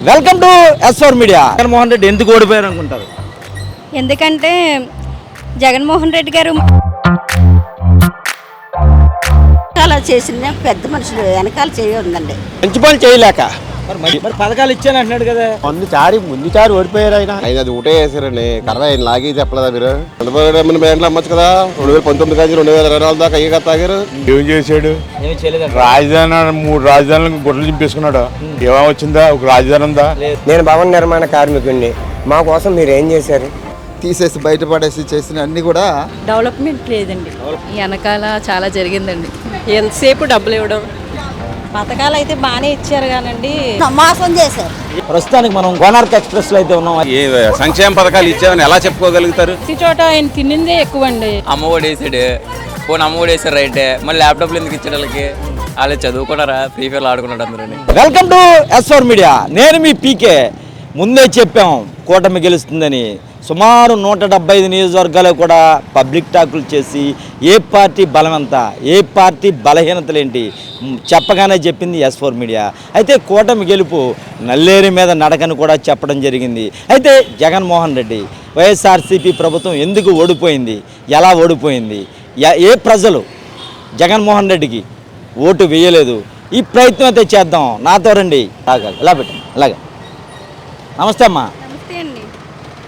Welcome to SR media. Jaganmohan Reddy ఎందుకు ఓడిపోయారు అనుకుంటారు? ఎందుకంటే జగన్మోహన్ రెడ్డి గారు అలా చేసిన పెద్ద మనుషులు వెనకాల చేయఉందండి. మంచి పని చేయలేక మరి పథకాలు ఇచ్చాను అంటున్నాడు కదా. ముందుసారి ఓడిపోయారు ఆయన అది ఒకటే వేసారండి. కర్ర ఆయన లాగి చెప్పలేదా మీరు? చంద్రబాబు బ్యాంకులు అమ్మచ్చు కదా. 2019 కానీ 2024 దాకా అయ్యి కదా తాగారు. ఏం చేశాడు? ఏమి చేయలేదు. రాజధాని 3 రాజధానులను గుడ్డలు చింపేసుకున్నాడు. ఏమొచ్చిందా? ఒక రాజధాని ఉందా? నేను భవన నిర్మాణ కార్మికుడిని. మా కోసం మీరు ఏం చేశారు? తీసేసి బయటపడేసి చేసిన అన్ని కూడా డెవలప్మెంట్ లేదండి. వెనకాల చాలా జరిగిందండి. ఎంతసేపు డబ్బులు ఇవ్వడం, పథకాలు అయితే బాగానే ఇచ్చారు కానండి మోసం చేశారు. ప్రస్తుతానికి మనం కోనార్క్ ఎక్స్ప్రెస్ లో అయితే ఉన్నాం. ఏ సంక్షేమ పథకాలు ఇచ్చామని ఎలా చెప్పుకోగలుగుతారు? ప్రతి చోట ఆయన తిన్నిందే ఎక్కువ అండి. అమ్మఒడి వేసాడు, పోనీ అమ్మఒడి వేసారు రైటే, మళ్ళీ ల్యాప్టాప్లు ఎందుకు ఇచ్చాడు వాళ్ళకి? వాళ్ళు చదువుకున్నారా? ఫ్రీ ఫైర్ ఆడుకున్నాడు అందరూ. Welcome to SR media. నేను మీ పీకే. ముందే చెప్పాం కూటమి గెలుస్తుందని. సుమారు 175 నియోజకవర్గాలు కూడా పబ్లిక్ టాకులు చేసి ఏ పార్టీ బలం ఎంత, ఏ పార్టీ బలహీనతలు ఏంటి చెప్పగానే చెప్పింది ఎస్4 మీడియా. అయితే కూటమి గెలుపు నల్లేరు మీద నడకని కూడా చెప్పడం జరిగింది. అయితే జగన్మోహన్ రెడ్డి వైఎస్ఆర్సీపీ ప్రభుత్వం ఎందుకు ఓడిపోయింది, ఎలా ఓడిపోయింది, ఏ ప్రజలు జగన్మోహన్ రెడ్డికి ఓటు వేయలేదు, ఈ ప్రయత్నం అయితే చేద్దాం. నాతో రండి. ఇలా పెట్టండి. అలాగే. నమస్తే అమ్మా. నమస్తే అండి.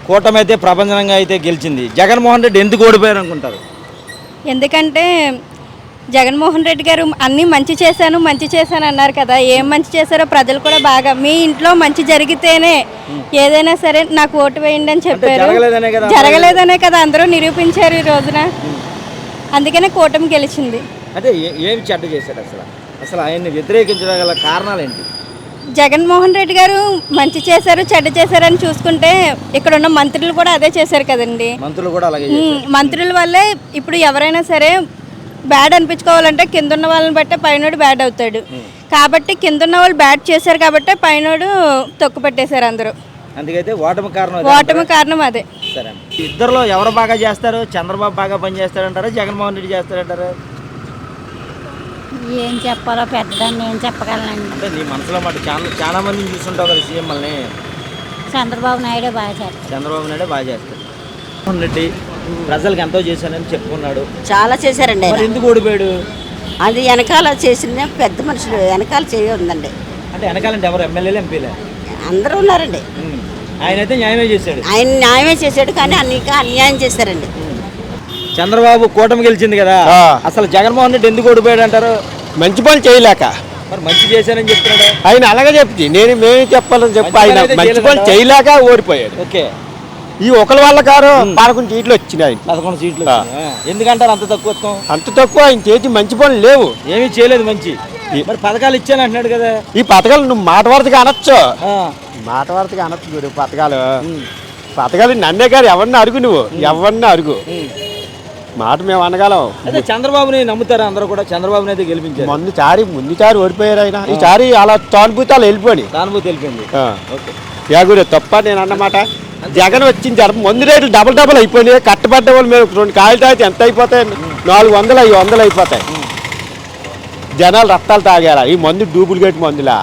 కూటమి అయితే ప్రపంచంగా అయితే గెలిచింది. జగన్మోహన్ రెడ్డి ఎందుకు ఓడిపోయారు అనుకుంటారు? ఎందుకంటే జగన్మోహన్ రెడ్డి గారు అన్నీ మంచి చేశాను అన్నారు కదా. ఏం మంచి చేశారో ప్రజలు కూడా బాగా, మీ ఇంట్లో మంచి జరిగితేనే ఏదైనా సరే నాకు ఓటు వేయండి అని చెప్పారు. జరగలేదనే కదా అందరూ నిరూపించారు ఈ రోజున. అందుకనే కూటమి గెలిచింది. అంటే ఏమి చెడ్డ చేశాడు అసలు ఆయన్ని వ్యతిరేకించడం గల కారణాలు ఏంటి? జగన్మోహన్ రెడ్డి గారు మంచి చేశారు చెడ్డ చేశారని చూసుకుంటే ఇక్కడ ఉన్న మంత్రులు కూడా అదే చేశారు కదండి. మంత్రులు కూడా అలాగే మంత్రుల వల్లే ఇప్పుడు ఎవరైనా సరే బ్యాడ్ అనిపించుకోవాలంటే కింద ఉన్న వాళ్ళని బట్టే పైనోడు బ్యాడ్ అవుతాడు. కాబట్టి కింద ఉన్న వాళ్ళు బ్యాడ్ చేశారు కాబట్టి పైనోడు తొక్కు పెట్టేశారు అందరూ. అందుకైతే ఓటమి కారణం అదే. సరే, ఇద్దరులో ఎవరు బాగా చేస్తారు? చంద్రబాబు బాగా పని చేస్తారంటారా, జగన్మోహన్ రెడ్డి చేస్తారంటారా? ఏం చెప్పాలో పెద్దదాన్ని ఏం చెప్పగలనండి. అంటే నీ మనసులో మాట చాలా మందిని చూస్తుంటావు కదా సీఎంలని. చంద్రబాబు నాయుడు బాగా చేస్తారు. చంద్రబాబు నాయుడు బాగా చేస్తారు. జగన్మోహన్ రెడ్డి ప్రజలకు ఎంతో చేశానని చెప్పుకున్నాడు. చాలా చేశారండి. ఎందుకు ఓడిపోయాడు? అది వెనకాల చేసిన పెద్ద మనుషులు వెనకాల చేయఉందండి. అంటే వెనకాలంటే ఎవరు? ఎమ్మెల్యేలు, ఎంపీలే అందరూ ఉన్నారండి. ఆయన అయితే న్యాయమే చేశాడు. ఆయన న్యాయమే చేశాడు కానీ అన్యాయం చేశారండి. చంద్రబాబు కూటమి గెలిచింది కదా, అసలు జగన్మోహన్ రెడ్డి ఎందుకు ఓడిపోయాడు అంటారు? మంచి పని చేయలేక. మరి మంచి చేశానని చెప్తున్నాడు ఆయన. అలాగే చెప్తే మేమే చెప్పాలని చెప్పి ఆయన మంచి పని చేయలేక ఓడిపోయాడు. ఓకే. ఈ ఒకరి వల్ల కారు 11 సీట్లు వచ్చినాయి. 11 సీట్లు. ఎందుకంటారు అంత తక్కువ? అంత తక్కువ. ఆయన చేసి మంచి పనులు లేవు, ఏమీ చేయలేదు మంచి. మరి పథకాలు ఇచ్చాను అంటున్నాడు కదా. ఈ పథకాలు నువ్వు మాట వరదగా అనొచ్చు, మాట వరదగా అనొచ్చు చూడు. పథకాలు నన్నే గారు ఎవరిని అరుగు, నువ్వు ఎవరిని అరుగు. మాట మేము అనగలం. అయితే చంద్రబాబుని నమ్ముతారా అందరూ కూడా? చంద్రబాబుని అయితే గెలిపించారు. ముందుసారి ఓడిపోయారు ఆయన. ఈసారి అలా తానుభూతాలు వెళ్ళిపోయి వెళ్ళిపోయింది. యాగురే తప్ప నేను అన్నమాట. జగన్ వచ్చిన తర్వాత మందు రేట్లు డబల్ అయిపోయినాయి. కట్టబడ్డ వాళ్ళు మేము 2 కాయలు తాగితే ఎంత అయిపోతాయి? 400, 500 అయిపోతాయి. జనాలు రక్తాలు తాగారా ఈ మందు? డూప్లికేట్ మందులా.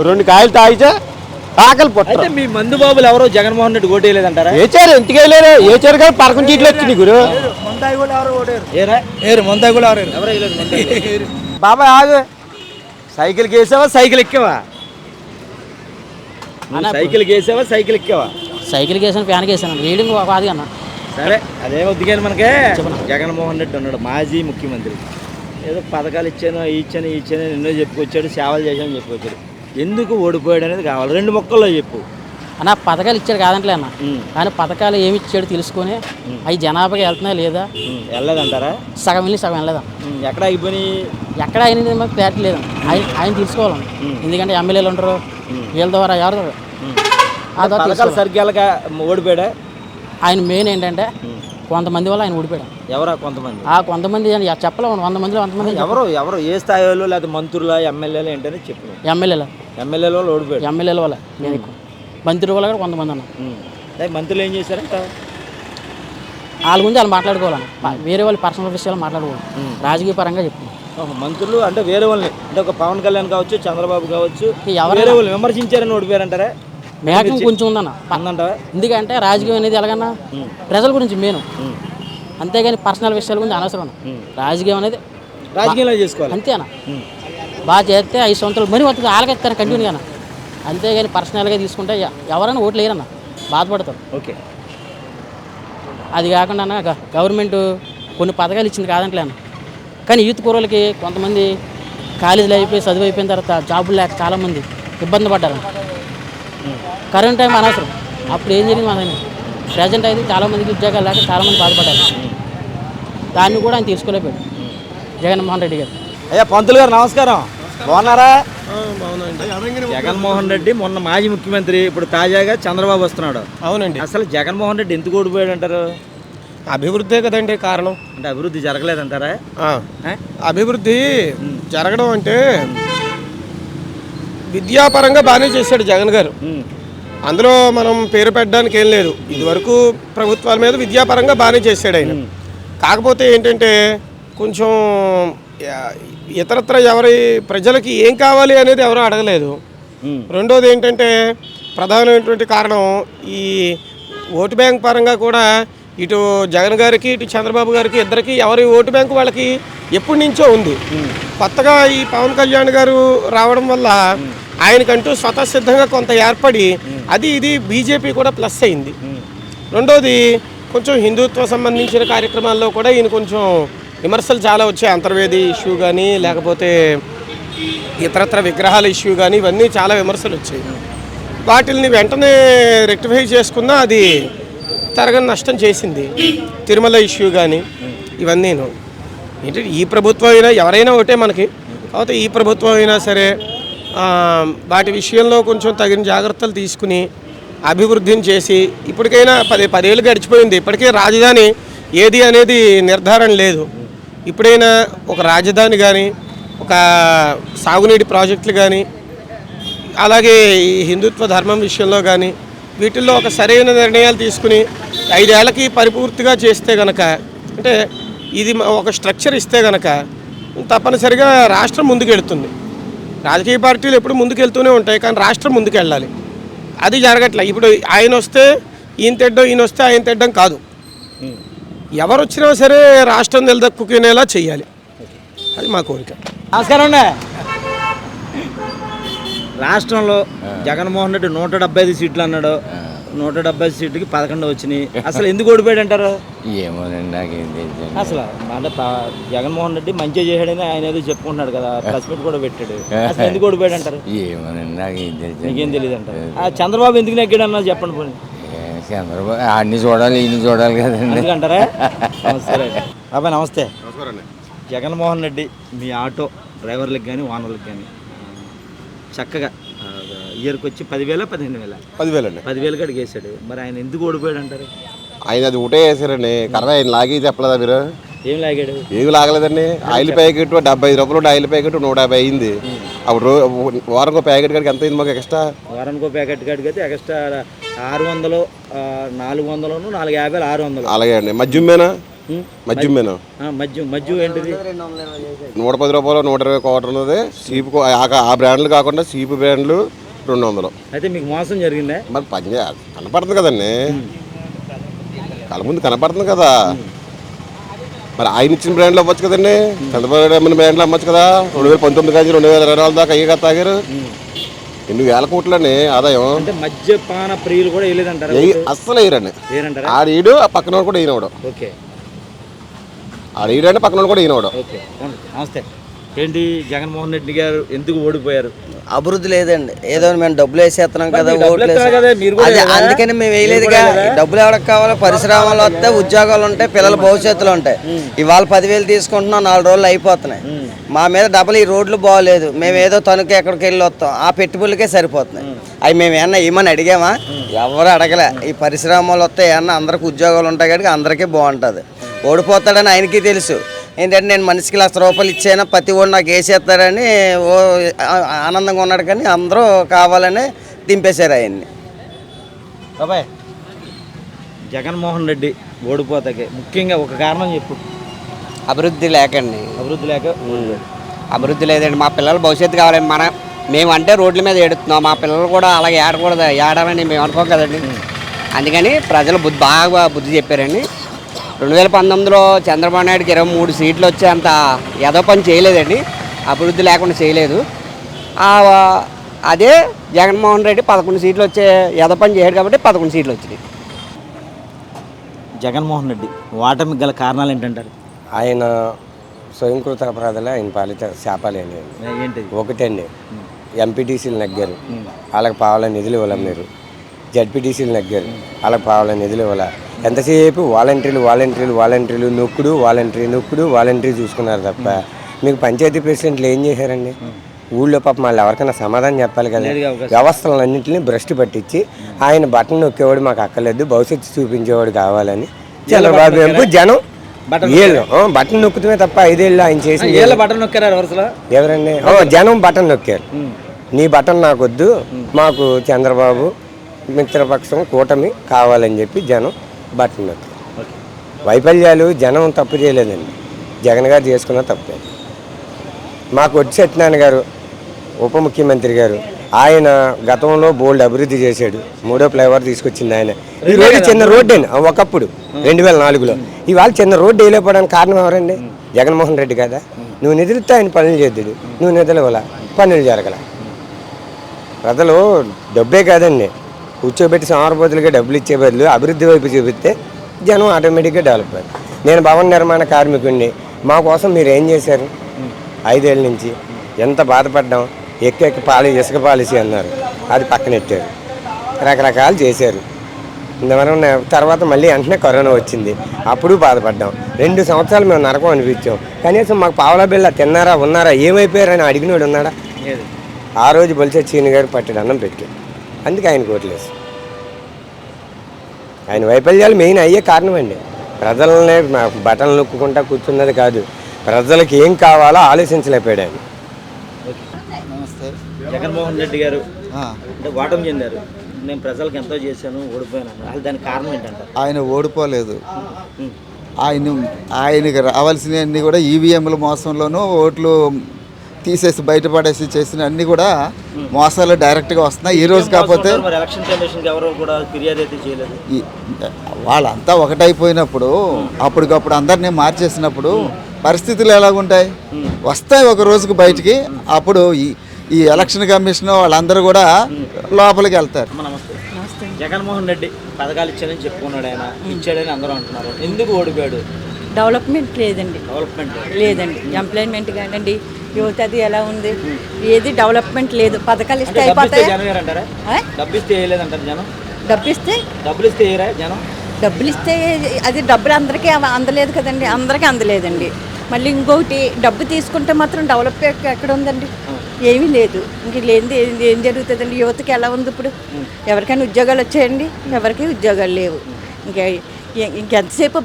2 కాయలు తాగితే ఆకలి పుట్ట. మీ మందు బాబులు ఎవరో జగన్మోహన్ రెడ్డి ఓటు వేయలేదంటారా? ఏచారు ఎందుకు వేయలేరు? ఏచారు కానీ 11 సీట్లు వచ్చినాయి గురు. బాబాయ్ ఆగు. సైకిల్ వేసావా, సైకిల్ ఎక్కావా? సైకిల్ ఎక్కావా? సైకిల్ వేసాను, ఫ్యాన్ వేసాను, వేయడం కాదు అన్న. సరే, అదే వద్దుగాని మనకే. జగన్మోహన్ రెడ్డి ఉన్నాడు, మాజీ ముఖ్యమంత్రి. ఏదో పథకాలు ఇచ్చాను ఎన్నో చెప్పుకొచ్చాడు, సేవలు చేశాను చెప్పుకొచ్చాడు. ఎందుకు ఓడిపోయాడు అనేది కావాలి. 2 ముక్కల్లో చెప్పు అన్న. పథకాలు ఇచ్చాడు కాదంటలే అన్న, కానీ పథకాలు ఏమి ఇచ్చాడు తెలుసుకొని అవి జనాభాకి వెళ్తున్నాయి లేదా? వెళ్ళదంటారా? సగం వెళ్ళి సగం వెళ్ళదా? ఎక్కడ అయిపోయి ఎక్కడ అయినది మాకు క్లారిటీ లేదు. ఆయన తీసుకోవాలని. ఎందుకంటే ఎమ్మెల్యేలు ఉంటారు, వీళ్ళ ద్వారా ఎవరు సరిగ్గా ఓడిపోయాడా? ఆయన మెయిన్ ఏంటంటే కొంతమంది వల్ల ఆయన ఓడిపోయాడు. ఎవరా కొంతమంది? కొంతమంది చెప్పలేము. 100 మందిలో 100 మంది. ఎవరు ఏ స్థాయిలో? లేదా మంత్రుల, ఎమ్మెల్యేలు ఏంటని చెప్పు. ఎమ్మెల్యేల వల్ల ఓడిపోయాడు. ఎమ్మెల్యేల వల్ల నేను ఎక్కువ. మంత్రుల వల్ల కూడా కొంతమంది అన్న. మంత్రులు ఏం చేశారంట? వాళ్ళ గురించి వాళ్ళు మాట్లాడుకోవాలన్న. వేరే వాళ్ళు పర్సనల్ విషయాలు మాట్లాడుకోవాలి. రాజకీయ పరంగా చెప్తున్నాను. మంత్రులు అంటే వేరే వాళ్ళని, అంటే ఒక పవన్ కళ్యాణ్ కావచ్చు, చంద్రబాబు కావచ్చు, వేరే వాళ్ళు విమర్శించారని ఓడిపోయారంటారా? మేఘం కొంచెం ఉందన్న ఉందంటావా? ఎందుకంటే రాజకీయం అనేది ఎలాగన్నా ప్రజల గురించి మెయిన్, అంతేగాని పర్సనల్ విషయాల గురించి అనవసరం. రాజకీయం అనేది రాజకీయంలో చేసుకోవాలి అంతేనా, బాగా చేస్తే 5 సంవత్సరాలు మరీ వస్తుంది ఆలకెత్తారు కంటిన్యూగా, అంతేగాని పర్సనల్గా తీసుకుంటే ఎవరైనా ఓట్లు వేయరన్న, బాధపడతారు. ఓకే. అది కాకుండా అన్న గవర్నమెంట్ కొన్ని పథకాలు ఇచ్చింది కాదంటలే అన్న, కానీ యూత్ కూరలకి కొంతమంది కాలేజీలు అయిపోయి చదువు అయిపోయిన తర్వాత జాబులు లేక చాలామంది ఇబ్బంది పడ్డారు. కరెంట్ టైం అనవసరం, అప్పుడు ఏం జరిగింది మనకి ప్రజెంట్ అయితే చాలామందికి ఉద్యోగాలు లేక చాలామంది బాధపడ్డారు. దాన్ని కూడా ఆయన తీసుకోలేకపోయాడు జగన్మోహన్ రెడ్డి గారు. అయ్యా పంతులు గారు నమస్కారం, బాగున్నారా? జగన్మోహన్ రెడ్డి మొన్న మాజీ ముఖ్యమంత్రి, ఇప్పుడు తాజాగా చంద్రబాబు వస్తున్నాడు. అవునండి. అసలు జగన్మోహన్ రెడ్డి ఎందుకు ఓడిపోయాడు అంటారు? అభివృద్ధే కదండి కారణం. అంటే అభివృద్ధి జరగలేదంటారా? అభివృద్ధి జరగడం అంటే విద్యాపరంగా బాగానే చేశాడు జగన్ గారు, అందులో మనం పేరు పెట్టడానికి ఏం లేదు. ఇదివరకు ప్రభుత్వాల మీద విద్యాపరంగా బాగానే చేశాడు ఆయన. కాకపోతే ఏంటంటే కొంచెం ఇతరత్ర ఎవరి ప్రజలకి ఏం కావాలి అనేది ఎవరూ అడగలేదు. రెండోది ఏంటంటే ప్రధానమైనటువంటి కారణం ఈ ఓటు బ్యాంక్ పరంగా కూడా ఇటు జగన్ గారికి ఇటు చంద్రబాబు గారికి ఇద్దరికి ఎవరి ఓటు బ్యాంకు వాళ్ళకి ఎప్పటి నుంచో ఉంది. కొత్తగా ఈ పవన్ కళ్యాణ్ గారు రావడం వల్ల ఆయనకంటూ స్వతసిద్ధంగా కొంత ఏర్పడి అది ఇది బీజేపీ కూడా ప్లస్ అయింది. రెండోది కొంచెం హిందుత్వ సంబంధించిన కార్యక్రమాల్లో కూడా ఈయన కొంచెం విమర్శలు చాలా వచ్చాయి. అంతర్వేది ఇష్యూ కానీ లేకపోతే ఇతరత్ర విగ్రహాల ఇష్యూ కానీ ఇవన్నీ చాలా విమర్శలు వచ్చాయి. వాటిని వెంటనే రెక్టిఫై చేసుకున్నా అది తరగని నష్టం చేసింది. తిరుమల ఇష్యూ కానీ ఇవన్నీను ఏంటంటే ఈ ప్రభుత్వం అయినా ఎవరైనా ఒకటే మనకి, కాకపోతే ఈ ప్రభుత్వం అయినా సరే వాటి విషయంలో కొంచెం తగిన జాగ్రత్తలు తీసుకుని అభివృద్ధిని చేసి ఇప్పటికైనా 10 ఏళ్ళు గడిచిపోయింది, ఇప్పటికే రాజధాని ఏది అనేది నిర్ధారణ లేదు. ఇప్పుడైనా ఒక రాజధాని కానీ ఒక సాగునీటి ప్రాజెక్టులు కానీ అలాగే ఈ హిందుత్వ ధర్మం విషయంలో కానీ వీటిల్లో ఒక సరైన నిర్ణయాలు తీసుకుని 5 ఏళ్ళకి పరిపూర్తిగా చేస్తే గనక, అంటే ఇది ఒక స్ట్రక్చర్ ఇస్తే గనక తప్పనిసరిగా రాష్ట్రం ముందుకెళ్తుంది. రాజకీయ పార్టీలు ఎప్పుడు ముందుకెళ్తూనే ఉంటాయి, కానీ రాష్ట్రం ముందుకెళ్ళాలి. అది జరగట్లే. ఇప్పుడు ఆయన వస్తే ఈయన తెడ్డం, ఈయన వస్తే ఆయన తెడ్డం కాదు. ఎవరు వచ్చినా సరే రాష్ట్రం నిలదొక్కునేలా చేయాలి, అది మా కోరిక. నమస్కారం అండి. రాష్ట్రంలో జగన్మోహన్ రెడ్డి 175 సీట్లు అన్నాడు, 170 సీట్లకి 11 వచ్చినాయి. అసలు ఎందుకు ఓడిపోయాడు అంటారు? ఏమోనండి నాకేం తెలుసు. అసలు అంటే జగన్మోహన్ రెడ్డి మంచిగా చేశాడని ఆయన ఏదో చెప్పుకుంటున్నాడు కదా, ప్రెస్ మీట్ కూడా పెట్టాడు. అసలు ఎందుకు ఓడిపోయాడు అంటారు? ఏమోనండి నాకేం తెలుసు. నీకేం తెలియదు అంటారు. చంద్రబాబు ఎందుకు నెగ్గాడు అన్నా చెప్పండి పోనీ. చంద్రబాబు అన్ని చూడాలి, ఇన్ని చూడాలి కదండి. ఎందుకంటారా? సరే బాబాయ్ నమస్తే. జగన్మోహన్ రెడ్డి మీ ఆటో డ్రైవర్లకు కానీ ఓనర్లకు కానీ చక్కగా ఇయర్కి వచ్చి 10,000 15,000 10,000 కాడికి వేసాడు. మరి ఆయన ఎందుకు ఓడిపోయాడు అంటారు? ఆయన అది ఒకటే వేసారండి, కర్ర ఆయన లాగి చెప్పలేదా మీరు? ఏం లాగాడు? ఏమి లాగలేదండి. ఆయిల్ ప్యాకెట్ 75 రూపాయలు, ఆయిల్ ప్యాకెట్ 150 అయింది. అప్పుడు వారంకో ప్యాకెట్ కాడికి ఎంత అయింది మాకు ఎక్స్ట్రా? వారానికో ప్యాకెట్ కాడికి అయితే ఎక్స్ట్రా 600, 400, 450, 600. అలాగే అండి. మద్యమేనా? మద్యమేనా? మద్యం ఏంటిది? 110 రూపాయలు, 120 క్వార్టర్ ఉన్నది. సీపు ఆ బ్రాండ్లు కాకుండా సీపు బ్రాండ్లు 200. అయితే మీకు మోసం జరిగిందా? మరి పని కనపడుతుంది కదండి, కళ్ళ ముందు కనపడుతుంది కదా. మరి ఆయన ఇచ్చిన బ్రాండ్లు అవ్వచ్చు కదండి, చంద్రబాబు నాయుడు బ్రాండ్లు అమ్మచ్చు కదా. 2019 కానీ 2024 దాకా అయ్యే కదా తాగారు. 8,000 కోట్లని ఆదాయం. అంటే మద్యపాన ప్రియులు కూడా వేయలేదంటారు? అస్సలు వేయరండి. ఆడీడు ఆ పక్కన కూడా ఈయనవడం. ఓకే, ఆడీడు అంటే పక్కన కూడా ఈయనవడం. ఓకే నమస్తే. ఏంటి జగన్మోహన్ రెడ్డి గారు ఎందుకు ఓడిపోయారు? అభివృద్ధి లేదండి. ఏదో మేము డబ్బులు వేసేస్తున్నాం కదా, అందుకని మేము వేయలేదుగా. డబ్బులు ఎవరికి కావాలి? పరిశ్రమలు వస్తే ఉద్యోగాలు ఉంటాయి, పిల్లల భవిష్యత్తులు ఉంటాయి. ఇవాళ 10,000 తీసుకుంటున్నాం, 4 రోజులు అయిపోతున్నాయి. మా మీద డబ్బులు ఈ రోడ్లు బాగోలేదు, మేము ఏదో తణుకు ఎక్కడికి వెళ్ళి వస్తాం, ఆ పెట్టుబడులకే సరిపోతున్నాయి. అవి మేము ఏమన్నా ఏమని అడిగామా? ఎవరు అడగలే. ఈ పరిశ్రమలు వస్తే ఏమన్నా అందరికి ఉద్యోగాలు ఉంటాయి కాబట్టి అందరికీ బాగుంటుంది. ఓడిపోతాడని ఆయనకి తెలుసు. ఏంటంటే నేను మనిషికి 1,00,000 రూపాయలు ఇచ్చాను, ప్రతి ఓడి నాకు వేసేస్తారని ఓ ఆనందంగా ఉన్నాడు, కానీ అందరూ కావాలని దింపేశారు ఆయన్ని. బాబాయ్ జగన్మోహన్ రెడ్డి ఓడిపోతాకే ముఖ్యంగా ఒక కారణం చెప్పు. అభివృద్ధి లేకండి. అభివృద్ధి లేక? అభివృద్ధి లేదండి. మా పిల్లల భవిష్యత్తు కావాలండి. మేమంటే రోడ్ల మీద ఏడుస్తున్నాం, మా పిల్లలు కూడా అలాగే ఏడకూడదు, ఏడాలని మేము అనుకోం కదండి. అందుకని ప్రజలు బాగా బుద్ధి చెప్పారండి. 2019లో చంద్రబాబు నాయుడుకి 23 సీట్లు వచ్చే అంత ఏదో పని చేయలేదండి, అభివృద్ధి లేకుండా చేయలేదు. అదే జగన్మోహన్ రెడ్డి 11 సీట్లు వచ్చే ఏదో పని చేయడు కాబట్టి 11 సీట్లు వచ్చినాయి. జగన్మోహన్ రెడ్డి ఓటమికి గల కారణాలు ఏంటంటారు? ఆయన స్వయంకృత అపరాధాలు ఆయన పాలిత శాపాలేండి. ఏంటిది? ఒకటండి, ఎంపీటీసీలు నగ్గారు, వాళ్ళకి పావాలని నిధులు ఇవ్వాలి. మీరు జడ్పీటీసీలు నగ్గారు, వాళ్ళకి పావాలని నిధులు ఇవ్వాలి. ఎంతసేపు వాలంటీర్లు వాలంటరీ చూసుకున్నారు తప్ప మీకు పంచాయతీ ప్రెసిడెంట్లు ఏం చేశారండి? ఊళ్ళో పాపం వాళ్ళు ఎవరికైనా సమాధానం చెప్పాలి కదా. వ్యవస్థలన్నింటినీ భ్రష్టు పట్టించి ఆయన బటన్ నొక్కేవాడు మాకు అక్కర్లేదు, భవిష్యత్తు చూపించేవాడు కావాలని చంద్రబాబు వెంపు జనం బటన్ నొక్కుతమే తప్ప 5 ఏళ్ళు ఆయన చేసి బటన్ నొక్కారు ఎవరండి? జనం బటన్ నొక్కారు. నీ బటన్ నాకొద్దు, మాకు చంద్రబాబు మిత్రపక్షం కూటమి కావాలని చెప్పి జనం బటన్ నొక్కారు. వైఫల్యాలు జనం తప్పు చేయలేదండి, జగన్ గారు చేసుకున్న తప్పే. మాకు వచ్చి సత్యనారాయణ గారు ఉప ముఖ్యమంత్రి గారు, ఆయన గతంలో బోల్డ్ అభివృద్ధి చేశాడు. 3వ ఫ్లైఓవర్ తీసుకొచ్చింది ఆయన. ఈ రోజు చిన్న రోడ్డు అండి, ఒకప్పుడు 2004లో. ఇవాళ చిన్న రోడ్డు వేయలేకపోవడానికి కారణం ఎవరండి? జగన్మోహన్ రెడ్డి కదా. నువ్వు నిధులతో ఆయన పనులు చేద్దాడు, నువ్వు నిధులు ఇవ్వాల, పనులు జరగల. ప్రజలు డబ్బే కాదండి, కూర్చోబెట్టి సోమరపోతులకి డబ్బులు ఇచ్చే బదులు అభివృద్ధి వైపు చూపిస్తే జనం ఆటోమేటిక్గా డెవలప్ అయ్యారు. నేను భవన నిర్మాణ కార్మికుడిని, మా కోసం మీరు ఏం చేశారు? 5 ఏళ్ళ నుంచి ఎంత బాధపడ్డాం. ఎక్కి ఇసుక పాలసీ అన్నారు, అది పక్కనెట్టారు. రకరకాలు చేశారు. తర్వాత మళ్ళీ వెంటనే కరోనా వచ్చింది, అప్పుడు బాధపడ్డాం. 2 సంవత్సరాలు మేము నరకం అనిపించాం. కనీసం మాకు పావలా బిళ్ళ తిన్నారా ఉన్నారా ఏమైపోయారని అడిగినోడు ఉన్నాడా? ఆ రోజు బొలిసెట్టి సీని గారు పట్టెడు అన్నం పెట్టాడు, అందుకే ఆయన కోట్లేసి. ఆయన వైఫల్యాలు మెయిన్ అయ్యే కారణం అండి. ప్రజలనే బటన్లు నొక్కుంటా కూర్చున్నది కాదు, ప్రజలకు ఏం కావాలో ఆలోచించలేకపోయాడు ఆయన. నమస్తే. జగన్మోహన్ రెడ్డి గారు అంటే ఓటమి చెందారు. నేను ప్రజలకు ఎంతో చేశాను, ఓడిపోయాను అన్నారు. దానికి కారణం ఏంటంటారు? ఆయన ఓడిపోలేదు, ఆయనకి రావాల్సినవన్నీ కూడా ఈవీఎంల మోసంలోనూ ఓట్లు తీసేసి బయటపడేసి చేసిన అన్నీ కూడా మోసాలు డైరెక్ట్గా వస్తున్నాయి. ఈ రోజు కాకపోతే వాళ్ళంతా ఒకటైపోయినప్పుడు అప్పటికప్పుడు అందరినీ మార్చేసినప్పుడు పరిస్థితులు ఎలాగుంటాయి? వస్తాయి ఒక రోజుకు బయటికి. అప్పుడు ఈ ఎలక్షన్ కమిషన్ వాళ్ళందరూ కూడా లోపలికి వెళ్తారు. జగన్మోహన్ రెడ్డి పథకాలు ఇచ్చాడని చెప్పుకున్నాడు, ఆయన ఇచ్చాడని అందరూ అంటున్నారు. ఎందుకు ఓడిపోయాడు? డెవలప్మెంట్ లేదండి, లేదండి. ఎంప్లాయ్మెంట్ కానివ్వండి, యువత అది ఎలా ఉంది, ఏది డెవలప్మెంట్ లేదు. పథకాలు ఇస్తే అయిపోతాయి. డబ్బులు ఇస్తే అది డబ్బులు అందరికీ అందలేదు కదండి, అందరికీ అందలేదండి. మళ్ళీ ఇంకొకటి డబ్బు తీసుకుంటే మాత్రం డెవలప్ ఎక్కడ ఉందండి? ఏమీ లేదు. ఇంక లేనిది ఏం జరుగుతుందండి? యువతకి ఎలా ఉంది ఇప్పుడు? ఎవరికైనా ఉద్యోగాలు వచ్చాయండి? ఎవరికి ఉద్యోగాలు లేవు. ఇంకెంతసేపు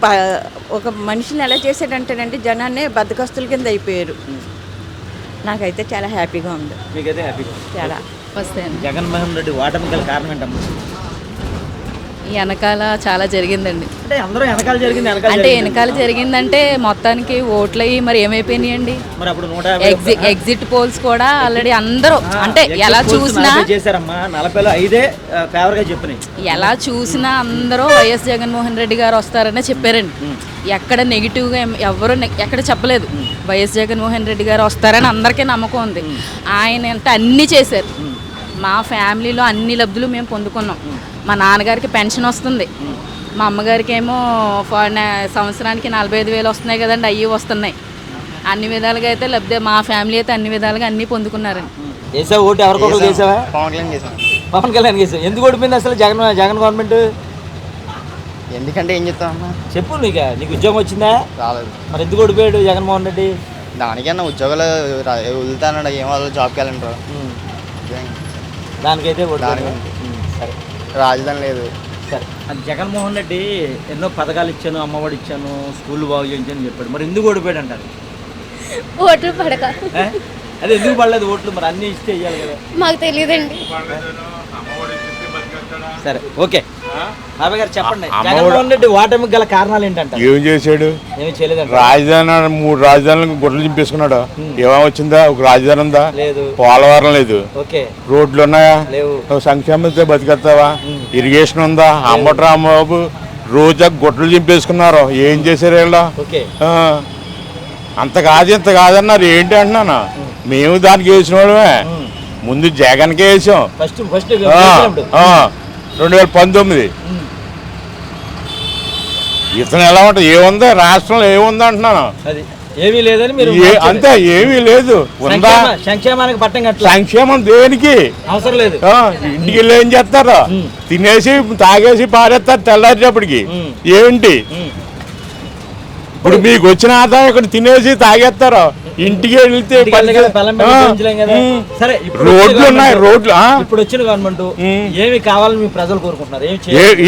ఒక మనిషిని ఎలా చేశాడంటేనండి, జనాన్ని బద్దకస్తుల కింద అయిపోయారు. నాకైతే చాలా హ్యాపీగా ఉంది. మీకైతే హ్యాపీగా చాలా వస్తాయండి. జగన్మోహన్ రెడ్డి ఓటమి గల కారణం ఏంటమ్మా? ఈ వెనకాల చాలా జరిగిందండి. అంటే అందరూ వెనకాల జరిగిందంటే మొత్తానికి ఓట్లు అయ్యి మరి ఏమైపోయినాయండి? మరి అప్పుడు ఎగ్జిట్ పోల్స్ కూడా ఆల్రెడీ అందరూ అంటే ఎలా చూసినా చేశారమ్మా, 40లో 5 ఫేవర్గా చెప్పినాయి. ఎలా చూసినా అందరూ వైఎస్ జగన్మోహన్ రెడ్డి గారు వస్తారనే చెప్పారండి. ఎక్కడ నెగిటివ్గా ఎవరు ఎక్కడ చెప్పలేదు. వైఎస్ జగన్మోహన్ రెడ్డి గారు వస్తారని అందరికీ నమ్మకం ఉంది. ఆయన అంటే అన్నీ చేశారు. మా ఫ్యామిలీలో అన్ని లబ్ధులు మేము పొందుకున్నాం. మా నాన్నగారికి పెన్షన్ వస్తుంది, మా అమ్మగారికి ఏమో సంవత్సరానికి 45,000 వస్తున్నాయి కదండి, అవి వస్తున్నాయి. అన్ని విధాలుగా అయితే లబ్ధి, మా ఫ్యామిలీ అయితే అన్ని విధాలుగా అన్నీ పొందుకున్నారండి. వేసావు ఓటు? ఎవరికొకరు వేసావా? పవన్ కళ్యాణ్ వేసావు. ఎందుకు ఓడిపోయింది అసలు జగన్ గవర్నమెంట్? ఎందుకంటే ఏం చెప్తామన్నా చెప్పు. నీకు ఉద్యోగం వచ్చిందా? రాలేదు. మరి ఎందుకు ఓడిపోయాడు జగన్మోహన్ రెడ్డి? దానికన్నా ఉద్యోగాలు వదులుతానడా, ఏమో జాబ్కి వెళ్ళంటారు, దానికైతే సరే, రాజధాని లేదు. సరే, అది జగన్మోహన్ రెడ్డి ఎన్నో పథకాలు ఇచ్చాను, అమ్మఒడి ఇచ్చాను, స్కూల్ బాగు చేయించాను చెప్పాడు. మరి ఎందుకు ఓడిపోయాడు అంటారు? ఓట్లు పడక. అదే ఎందుకు పడలేదు ఓట్లు? మరి అన్నీ ఇస్తే ఇవ్వాలి కదా. మాకు తెలియదండి. సరే ఓకే బాబాయ్ గారు చెప్పండి, జగన్మోహన్ రెడ్డి ఓటమికి గల కారణాలు ఏంటంటే? ఏం చేశాడు? ఏమి చేయలేదంట. రాజధాని 3 రాజధానులకు గుడ్డలు చింపేసుకున్నాడు. ఏమేమి వచ్చిందా? ఒక రాజధాని ఉందా? లేదు. పోలవరం లేదు. ఓకే. రోడ్లు ఉన్నాయా? లేవు. సంక్షేమంతో బతికేస్తావా? ఇరిగేషన్ ఉందా? అంబటి రాంబాబు రోజా గుడ్డలు చింపేసుకున్నారు. ఏం చేశారు వీళ్ళు? అంత కాదు ఇంత కాదన్నారు. ఏంటి అంటున్నాను, మేము దానికి వేసిన వాళ్ళమే. ముందు జగన్కే వేసాం 2019. ఇతను ఎలా ఉంటుంది? ఏముంది రాష్ట్రంలో? ఏముంది అంటున్నాను. ఏమీ లేదని మీరు అంతే, ఏమీ లేదు. ఉందా? సంక్షేమానికి పట్టం కట్ట. సంక్షేమం దేనికి అవసరం లేదు. ఇంటికి వెళ్ళి ఏం చేస్తారు? తినేసి తాగేసి పారేస్తారు తెల్లారేపటికి. ఏంటి ఇప్పుడు మీకు వచ్చిన ఆదాయం ఇక్కడ తినేసి తాగేస్తారు. ఇంటికి వెళ్తే రోడ్లు ఉన్నాయి. రోడ్లు ఇప్పుడు వచ్చిన గవర్నమెంట్ ఏమి కావాలని మీ ప్రజలు కోరుకుంటున్నారు?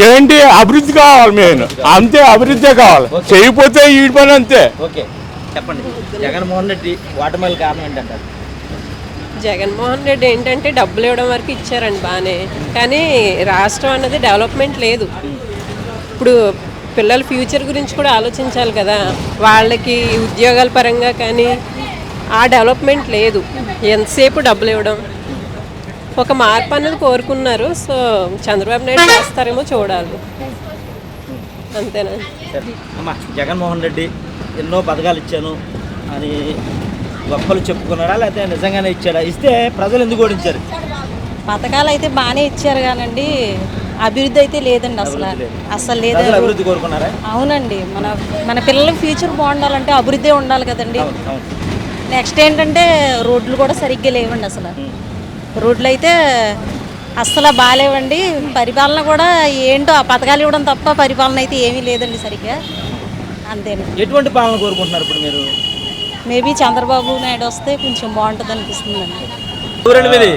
ఏంటి అభివృద్ధి కావాలి. మేము అంతే, అభివృద్ధి కావాలి. చేయకపోతే ఈ పని అంతే. ఓకే చెప్పండి, జగన్మోహన్ రెడ్డి ఓటమికి కారణం ఏంటంటారు? జగన్మోహన్ రెడ్డి ఏంటంటే డబ్బులు ఇవ్వడం వరకు ఇచ్చారండి బాగానే, కానీ రాష్ట్రం అన్నది డెవలప్మెంట్ లేదు. ఇప్పుడు పిల్లల ఫ్యూచర్ గురించి కూడా ఆలోచించాలి కదా. వాళ్ళకి ఉద్యోగాల పరంగా కానీ ఆ డెవలప్మెంట్ లేదు. ఎంతసేపు డబ్బులు ఇవ్వడం. ఒక మార్పు అనేది కోరుకున్నారు. సో చంద్రబాబు నాయుడు చేస్తారేమో చూడాలి. అంతేనా? అమ్మా, జగన్మోహన్ రెడ్డి ఎన్నో పథకాలు ఇచ్చాను అని గొప్పలు చెప్పుకున్నారా, లేకపోతే నిజంగానే ఇచ్చాడా? ఇస్తే ప్రజలు ఎందుకు ఓడించారు? పథకాలు అయితే బాగానే ఇచ్చారు కానండి, అభివృద్ధి అయితే లేదండి. అసలు లేదు. అభివృద్ధి కోరుకున్నారా? అవునండి. మన పిల్లల ఫ్యూచర్ బాగుండాలంటే అభివృద్ధి ఉండాలి కదండి. నెక్స్ట్ ఏంటంటే రోడ్లు కూడా సరిగ్గా లేవండి. అసలు రోడ్లు అయితే అస్సలు బాగాలేవండి. పరిపాలన కూడా ఏంటో ఆ పథకాలు ఇవ్వడం తప్ప పరిపాలన అయితే ఏమీ లేదండి సరిగ్గా. అంతేనండి. ఎటువంటి పాలన కోరుకుంటున్నారు ఇప్పుడు మీరు? మేబీ చంద్రబాబు నాయుడు వస్తే కొంచెం బాగుంటుంది అనిపిస్తుందండి.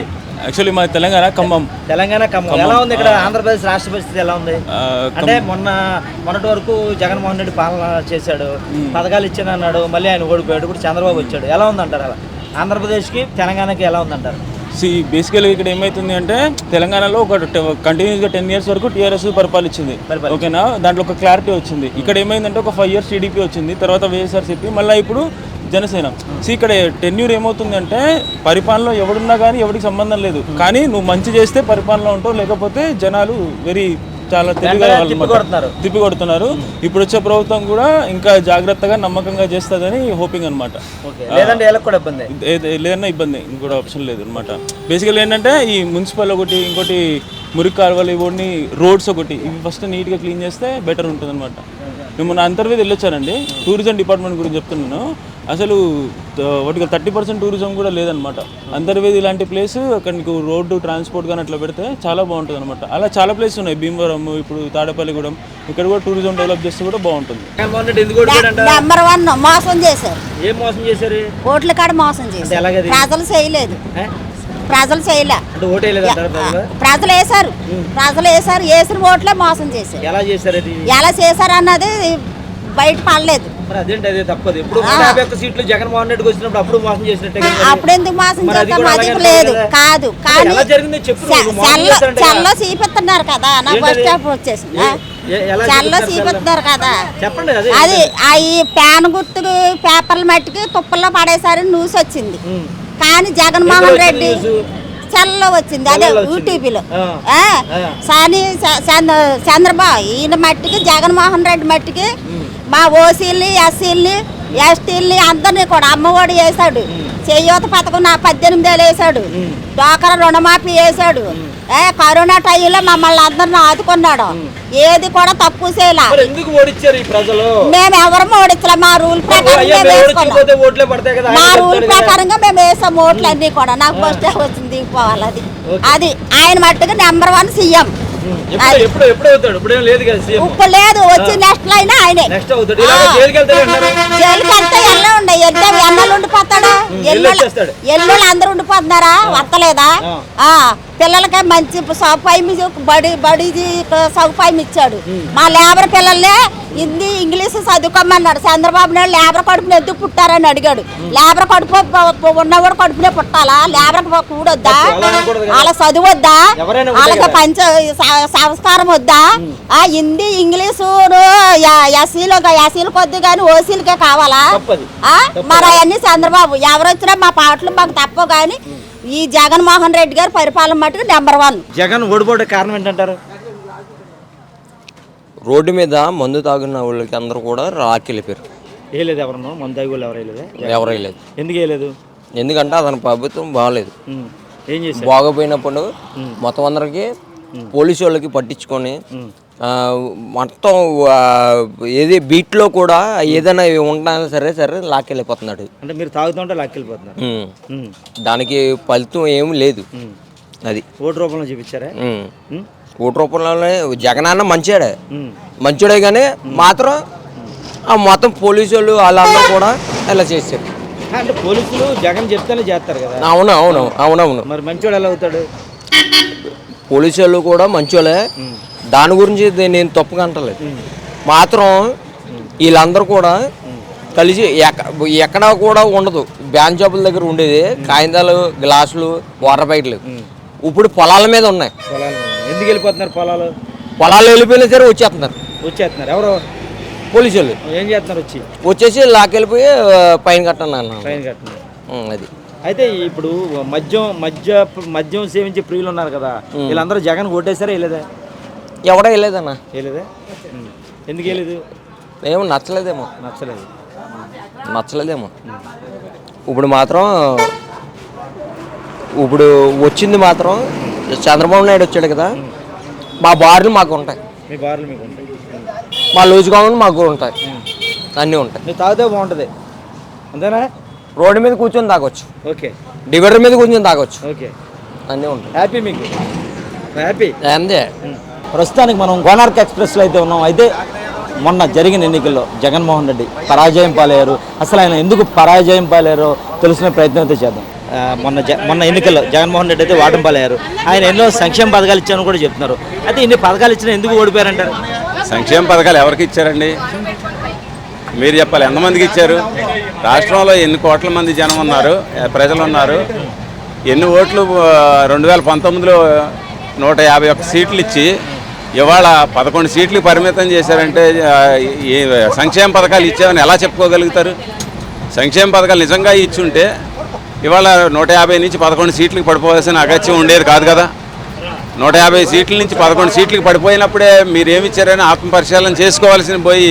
యాక్చువల్లీ మా తెలంగాణ ఖమ్మం. ఎలా ఉంది ఇక్కడ? ఆంధ్రప్రదేశ్ రాష్ట్ర పరిస్థితి ఎలా ఉంది? అంటే మొన్నటి వరకు జగన్మోహన్ రెడ్డి పాలన చేశాడు, పథకాలు ఇచ్చాను అన్నాడు, మళ్ళీ ఆయన ఓడిపోయాడు. ఇప్పుడు చంద్రబాబు వచ్చాడు. ఎలా ఉందంటారు? అలా ఆంధ్రప్రదేశ్కి తెలంగాణకి ఎలా ఉందంటారు? బేసికల్గా ఇక్కడ ఏమవుతుంది అంటే తెలంగాణలో ఒక కంటిన్యూస్గా 10 years వరకు టీఆర్ఎస్ పరిపాలించింది. ఓకేనా? దాంట్లో ఒక క్లారిటీ వచ్చింది. ఇక్కడ ఏమైందంటే ఒక 5 years టీడీపీ వచ్చింది, తర్వాత వైఎస్ఆర్సీపీ, మళ్ళీ ఇప్పుడు జనసేన. ఇక్కడ టెన్యూర్ ఏమవుతుందంటే పరిపాలనలో ఎవడున్నా కానీ ఎవరికి సంబంధం లేదు, కానీ నువ్వు మంచి చేస్తే పరిపాలన ఉంటావు, లేకపోతే జనాలు చాలా తిప్పి కొడుతున్నారు. ఇప్పుడు వచ్చే ప్రభుత్వం కూడా ఇంకా జాగ్రత్తగా నమ్మకంగా చేస్తుందని హోపింగ్ అనమాట. లేదన్నా ఇబ్బంది, ఇంకోటి ఆప్షన్ లేదు అనమాట. బేసికల్ ఏంటంటే ఈ మున్సిపల్ ఒకటి, ఇంకోటి మురికి కాలువలు, ఇవన్నీ రోడ్స్ ఒకటి, ఇవి ఫస్ట్ నీట్గా క్లీన్ చేస్తే బెటర్ ఉంటుంది అనమాట. మేము నా అంతర్వేది వెళ్ళొచ్చానండి, టూరిజం డిపార్ట్మెంట్ గురించి చెప్తున్నాను. అసలు వాటికి 30% టూరిజం కూడా లేదనమాట. అంతర్వేది ఇలాంటి ప్లేస్ అక్కడ నీకు రోడ్డు ట్రాన్స్పోర్ట్ కానీ అట్లా పెడితే చాలా బాగుంటుంది అనమాట. అలా చాలా ప్లేస్ ఉన్నాయి. భీమవరం, ఇప్పుడు తాడేపల్లిగూడెం, ఇక్కడ కూడా టూరిజం డెవలప్ చేస్తే కూడా బాగుంటుంది. నెంబర్ 1 మోసం చేశారు. ఏం మోసం చేశారు? ఓట్ల కాడ మోసం చేశారు. ప్రజలు చేయలేదు. ప్రజలు చేయలే. ప్రజలు వేశారు. వేసిన ఓట్లే మోసం చేశారు. ఎలా చేశారు అన్నది బయట పడలేదు. అప్పుడు ఎందుకు మోసం చేస్తాం? అది లేదు కాదు. కానీ చల్లో చూపిస్తున్నారు కదా. నా బస్ స్టాప్ వచ్చేసింది. చల్లో చూపిస్తున్నారు కదా. అది ఈ ప్యాన్ గుర్తుకు పేపర్ల మట్టికి తుప్పల్లో పడేసారి న్యూస్ వచ్చింది. కానీ జగన్మోహన్ రెడ్డి చల్లో వచ్చింది. అదే యూటీపీలో. చంద్రబాబు ఈయన మట్టికి, జగన్మోహన్ రెడ్డి మట్టికి మా ఓసీల్ని, ఎస్సీల్ని, ఎస్టీల్ని అందరినీ కూడా అమ్మఒడి వేసాడు. చేయూత పథకం 18 ఏళ్ళు వేసాడు. డ్వాక్రా రుణమాఫీ వేసాడు. కరోనా టైంలో మమ్మల్ని అందరిని ఆదుకున్నాడు. ఏది కూడా తక్కువ చేయలే. మేము ఎవరు ఓడించలే. మా రూల్ ప్రకారంగా మా రూల్ ప్రకారంగా మేము వేసాం ఓట్లు అన్ని కూడా. నాకు బస్ స్టాప్ వచ్చింది దిగిపోవాలి. అది ఆయన మట్టుగా నెంబర్ 1 సీఎం. ఇప్పుడు లేదు, వచ్చి నెక్స్ట్ అయినా ఆయనే. జైలుకి వెళ్తే ఎలా ఉండే ఎన్నెళ్ళు ఉండిపోతాడా? ఎల్లుళ్ళు అందరూ ఉండిపోతున్నారా? వస్తలేదా? పిల్లలకే మంచి సదుపాయం బడి సదుపాయం ఇచ్చాడు. మా లేబర్ పిల్లల్నే హిందీ ఇంగ్లీష్ చదువుకోమన్నాడు. చంద్రబాబు నాయుడు లేబర్ కడుపున ఎందుకు పుట్టారని అడిగాడు. లేబర్ కడుపు ఉన్నవాడు కడుపునే పుట్టాలా? లేబర్ కూడొద్దా? వాళ్ళ చదువు వద్దా? వాళ్ళకి సంస్కారం వద్దా? హిందీ ఇంగ్లీషు ఎస్సీలు కొద్ది కానీ ఓసీలకే కావాలా? మరి అవన్నీ చంద్రబాబు ఎవరు వచ్చినా మా పాటలు మాకు తప్ప కానీ ఈ జగన్మోహన్ రెడ్డి గారు పరిపాలన మటుకు నెంబర్ 1. జగన్ ఓడిపోవడే కారణం ఏంటంటారు? రోడ్డు మీద మందు తాగున్న వాళ్ళకి అందరూ కూడా రాకెళ్ళిపోయారు. వేయలేదు ఎవరన్నా మందు తాగి వాళ్ళు ఎవరు వేయలేదు. ఎందుకు వేయలేదు? ఎందుకంటే అతని ప్రభుత్వం బాగలేదు. ఏం చేశారు? బాగోపోయినప్పుడు మొత్తం అందరికి పోలీసు వాళ్ళకి పట్టించుకొని మొత్తం ఏది బీట్లో కూడా ఏదైనా ఉంటా సరే లాక్కెళ్ళిపోతున్నాడు. అంటే మీరు తాగుతుంటే లాక్కెళ్ళిపోతున్నారు. దానికి ఫలితం ఏమి లేదు. అది ఓటు రూపంలో చూపించారా? ఓటు రూపంలోనే జగనన్న మంచిడే కానీ మాత్రం మొత్తం పోలీసు వాళ్ళు వాళ్ళందరూ కూడా ఇలా చేశారు. అంటే పోలీసులు జగన్ చెప్తేనే చేస్తారు కదా. అవునవును. మరి మంచోడు ఎలా అవుతాడు? పోలీసు వాళ్ళు కూడా మంచోళ్ళే, దాని గురించి నేను తప్పుగా అంటలేదు. మాత్రం వీళ్ళందరూ కూడా కలిసి ఎక్కడ కూడా ఉండదు. బ్యాంక్ జాబుల దగ్గర ఉండేది కాగితాలు, గ్లాసులు, వాటర్ ప్యాకెట్లు ఇప్పుడు పొలాల మీద ఉన్నాయి. ఎందుకు వెళ్ళిపోతున్నారు? పొలాలు వెళ్ళిపోయినా సరే వచ్చేస్తున్నారు. ఎవరు? పోలీసు వాళ్ళు. ఏం చేస్తున్నారు? వచ్చేసి లాక్కెళ్ళిపోయి పైన కట్టండి అన్న. అది అయితే ఇప్పుడు మద్యం సేవించే ప్రియులు ఉన్నారు కదా, వీళ్ళందరూ జగన్ ఓటేసారా? వెళ్ళేదా? ఎవడో వెళ్ళేదన్నా. వెళ్ళేదా? ఎందుకు వెళ్ళలేదు? ఏమో నచ్చలేదేమో. ఇప్పుడు వచ్చింది మాత్రం చంద్రబాబు నాయుడు వచ్చాడు కదా, మా బార్లు మాకు ఉంటాయి. మీ బార్లు మీకు ఉంటాయి? మా లూజ్ కావాలి మాకు ఉంటాయి, అన్నీ ఉంటాయి. మీరు తాగితే బాగుంటుంది అంతేనా? రోడ్డు మీద కూర్చొని తాగొచ్చు. ఓకే. డివైడర్ మీద కూర్చొని తాగొచ్చు. ఓకే. అన్నీ ఉంటాయి. హ్యాపీ మీకు? హ్యాపీ అంతే. ప్రస్తుతానికి మనం కోనార్క్ ఎక్స్ప్రెస్లో అయితే ఉన్నాం. అయితే మొన్న జరిగిన ఎన్నికల్లో జగన్మోహన్ రెడ్డి పరాజయం పాలయ్యారు. అసలు ఆయన ఎందుకు పరాజయం పాలయ్యారో తెలుసుకునే ప్రయత్నం అయితే చేద్దాం. మొన్న ఎన్నికల్లో జగన్మోహన్ రెడ్డి అయితే వాటం పాలయ్యారు. ఆయన ఎన్నో సంక్షేమ పథకాలు ఇచ్చారని కూడా చెప్తున్నారు. అయితే ఇన్ని పథకాలు ఇచ్చినా ఎందుకు ఓడిపోయారంటారు? సంక్షేమ పథకాలు ఎవరికి ఇచ్చారండి? మీరు చెప్పాలి. ఎంతమందికి ఇచ్చారు? రాష్ట్రంలో ఎన్ని కోట్ల మంది జనం ఉన్నారు, ప్రజలు ఉన్నారు. ఎన్ని ఓట్లు 2019లో 151 సీట్లు ఇచ్చి ఇవాళ 11 సీట్లు పరిమితం చేశారంటే సంక్షేమ పథకాలు ఇచ్చామని ఎలా చెప్పుకోగలుగుతారు? సంక్షేమ పథకాలు నిజంగా ఇచ్చుంటే ఇవాళ 150 నుంచి 11 సీట్లకు పడిపోవాల్సిన అగత్యం ఉండేది కాదు కదా. 150 సీట్ల నుంచి 11 సీట్లకు పడిపోయినప్పుడే మీరేమిచ్చారని ఆత్మపరిశీలన చేసుకోవాల్సిన పోయి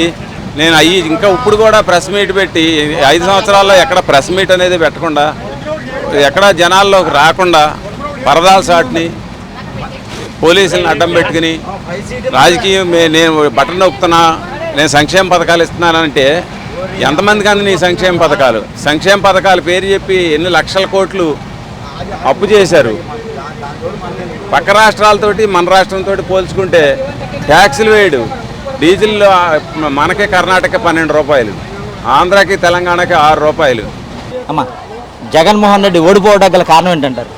నేను ఇంకా ఇప్పుడు కూడా ప్రెస్ మీట్ పెట్టి 5 సంవత్సరాల్లో ఎక్కడ ప్రెస్ మీట్ అనేది పెట్టకుండా, ఎక్కడ జనాల్లోకి రాకుండా పరదాల సాటుని పోలీసులను అడ్డం పెట్టుకుని రాజకీయం నేను బటన్ నొక్కుతున్నా, నేను సంక్షేమ పథకాలు ఇస్తున్నానంటే ఎంతమందికి అంది నీ సంక్షేమ పథకాలు? సంక్షేమ పథకాల పేరు చెప్పి ఎన్ని లక్షల కోట్లు అప్పు చేశారు. పక్క రాష్ట్రాలతోటి మన రాష్ట్రంతో పోల్చుకుంటే ట్యాక్సులు వేయడు. డీజిల్ మనకే కర్ణాటక 12 రూపాయలు, ఆంధ్రాకి తెలంగాణకి 6 రూపాయలు. అమ్మా, జగన్మోహన్ రెడ్డి ఓడిపోవడానికి గల కారణం ఏంటంటారు?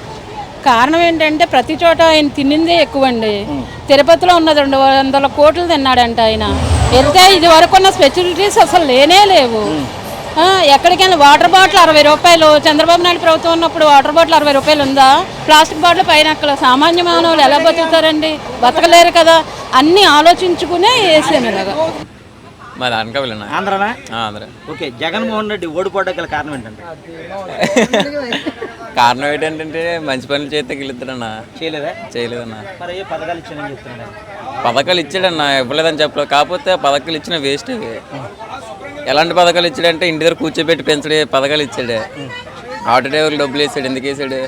కారణం ఏంటంటే ప్రతి చోట ఆయన తిన్నిందే ఎక్కువండి. తిరుపతిలో ఉన్నది 200 కోట్లు తిన్నాడంట ఆయన. వెళ్తే ఇది వరకు ఉన్న స్పెషాలిటీస్ అసలు లేనే లేవు. ఎక్కడికైనా వాటర్ బాటిల్ 60 రూపాయలు. చంద్రబాబు నాయుడు ప్రభుత్వం ఉన్నప్పుడు వాటర్ బాటిల్ 60 రూపాయలు ఉందా? ప్లాస్టిక్ బాటిల్ పైన అక్కడ సామాన్య మానవులు ఎలా బతుకుతారండి? బతకలేరు కదా. అన్నీ ఆలోచించుకునే వేసాను ఇలాగా. మరి అనకాపల్లి. ఆంధ్రానా? ఆంధ్ర. ఓకే. జగన్మోహన్ రెడ్డి ఓడిపోవడానికి గల కారణం ఏంటంటే? కారణం ఏంటంటే మంచి పనులు చేస్తే గెలుస్తాడన్నా. చేయలేదన్నా. మరి ఏ పథకాలు ఇచ్చానని చెప్తున్నాడు? పథకాలు ఇచ్చాడన్నా, ఇవ్వలేదని చెప్పలేదు. కాకపోతే పథకాలు ఇచ్చిన వేస్ట్. ఎలాంటి పథకాలు ఇచ్చాడంటే ఇంటి దగ్గర కూర్చోబెట్టి పెంచడే పథకాలు ఇచ్చాడే. ఆటో డ్రైవర్లు డబ్బులు వేసాడు. ఎందుకు వేసాడు?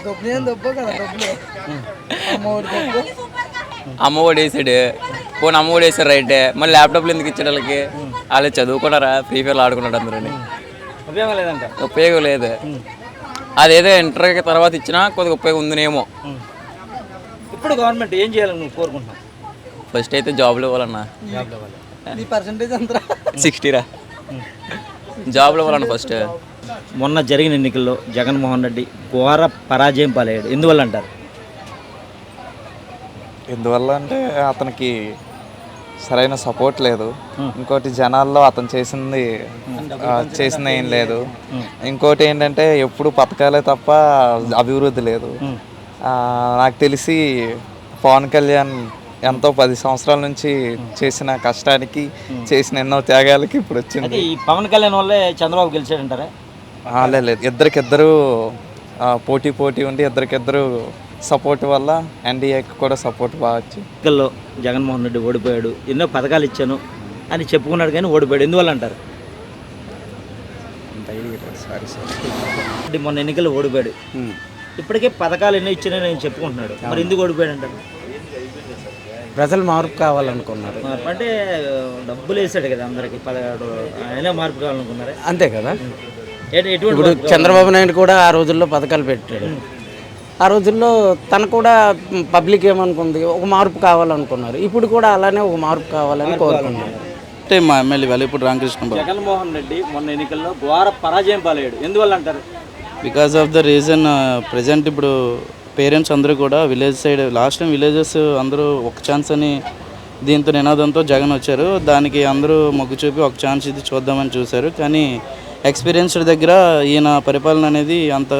అమ్మఒడి వేసాడు. పోనీ అమ్మఒడి వేసాడు రైటే. మళ్ళీ ల్యాప్టాప్లు ఎందుకు ఇచ్చాడు వాళ్ళకి? వాళ్ళు చదువుకున్నారా? ఫ్రీ ఫైర్లు ఆడుకున్నాడు అందరూ. ఉపయోగం లేదు. అదేదో ఇంటర్కి తర్వాత ఇచ్చినా కొద్దిగా ఉపయోగం ఉందనేమో. ఇప్పుడు గవర్నమెంట్ ఏం చేయాలని నువ్వు కోరుకుంటున్నావు? ఫస్ట్ అయితే జాబ్లు ఇవ్వాలన్నా. 60 రా. జాబ్లు ఇవ్వాలన్నా ఫస్ట్. మొన్న జరిగిన ఎన్నికల్లో జగన్మోహన్ రెడ్డి ఘోర పరాజయం పాలయ్యాడు. ఎందువల్ల అంటారు? ఎందువల్ల అంటే అతనికి సరైన సపోర్ట్ లేదు. ఇంకోటి జనాల్లో అతను చేసింది ఏం లేదు. ఇంకోటి ఏంటంటే ఎప్పుడు పథకాలే తప్ప అభివృద్ధి లేదు. నాకు తెలిసి పవన్ కళ్యాణ్ ఎంతో 10 సంవత్సరాల నుంచి చేసిన కష్టానికి, చేసిన ఎన్నో త్యాగాలకి ఇప్పుడు వచ్చింది. ఈ పవన్ కళ్యాణ్ వల్లే చంద్రబాబు గెలిచాడంటారా? లేదు, ఇద్దరికిద్దరు పోటీ ఉండి ఇద్దరికిద్దరు సపోర్ట్ వల్ల ఎన్డీఏకి కూడా సపోర్ట్ బాగా. ఎన్నికల్లో జగన్మోహన్ రెడ్డి ఓడిపోయాడు, ఎన్నో పథకాలు ఇచ్చాను అని చెప్పుకున్నాడు కానీ ఓడిపోయాడు. ఎందువల్ల అంటారు? మొన్న ఎన్నికల్లో ఓడిపోయాడు, ఇప్పటికే పథకాలు ఎన్నో ఇచ్చానని నేను చెప్పుకుంటున్నాడు. మరి ఎందుకు ఓడిపోయాడు అంటారు? ప్రజలు మార్పు కావాలనుకున్నారు. అంటే డబ్బులు వేసాడు కదా అందరికి, 17 అయినా మార్పు కావాలనుకున్నారు. అంతే కదా. ఎటువంటి ఇప్పుడు చంద్రబాబు నాయుడు కూడా ఆ రోజుల్లో పథకాలు పెట్టాడు. ఆ రోజుల్లో తను కూడా పబ్లిక్ ఏమనుకుంది, ఒక మార్పు కావాలనుకున్నారు. ఇప్పుడు కూడా అలానే ఒక మార్పు కావాలని కోరుకున్నారు. అంటే మా ఎమ్మెల్యే వెలిపూడి రామకృష్ణ బాబు. జగన్మోహన్ రెడ్డి మొన్న ఎన్నికల్లో ఘోర పరాజయం పాలయ్యాడు. ఎందువల్ల అంటారు? Because of the reason present ఇప్పుడు పేరెంట్స్ అందరూ కూడా village side, last time villages అందరూ ఒక ఛాన్స్ అని దీంతో నినాదంతో జగన్ వచ్చారు. దానికి అందరూ మొగ్గు చూపి ఒక ఛాన్స్ ఇది చూద్దామని చూశారు. కానీ ఎక్స్పీరియన్స్డ్ దగ్గర ఈయన పరిపాలన అనేది అంత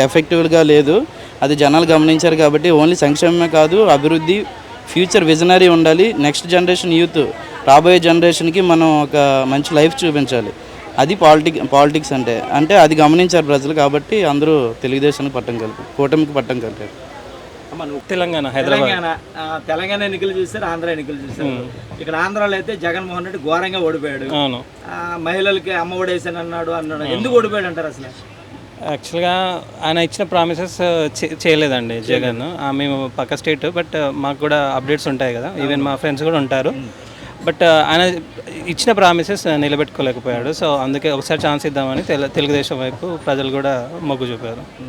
ఎఫెక్టివ్గా లేదు. అది జనాలు గమనించారు. కాబట్టి ఓన్లీ సంక్షేమమే కాదు, అభివృద్ధి, ఫ్యూచర్ విజనరీ ఉండాలి. నెక్స్ట్ జనరేషన్ యూత్, రాబోయే జనరేషన్కి మనం ఒక మంచి లైఫ్ చూపించాలి. అది పాలిటిక్స్ అంటే అది గమనించారు ప్రజలు. కాబట్టి అందరూ తెలుగుదేశానికి పట్టం కలిపారు, కూటమికి పట్టం కలిపారు. తెలంగాణ ఎన్నికలు చూస్తారు, ఆంధ్ర ఎన్నికలు చూస్తారు. ఇక్కడ ఆంధ్రాలో అయితే జగన్మోహన్ రెడ్డి ఘోరంగా ఓడిపోయాడు. మహిళలకి అమ్మ ఒడి వేసాను అన్నాడు. ఎందుకు ఓడిపోయాడు అంటారు అసలు? యాక్చువల్గా ఆయన ఇచ్చిన ప్రామిసెస్ చేయలేదండి జగన్. మేము పక్క స్టేట్, బట్ మాకు కూడా అప్డేట్స్ ఉంటాయి కదా, ఈవెన్ మా ఫ్రెండ్స్ కూడా ఉంటారు. బట్ ఆయన ఇచ్చిన ప్రామిసెస్ నిలబెట్టుకోలేకపోయాడు. సో అందుకే ఒకసారి ఛాన్స్ ఇద్దామని తెలుగుదేశం వైపు ప్రజలు కూడా మొగ్గు చూపారు.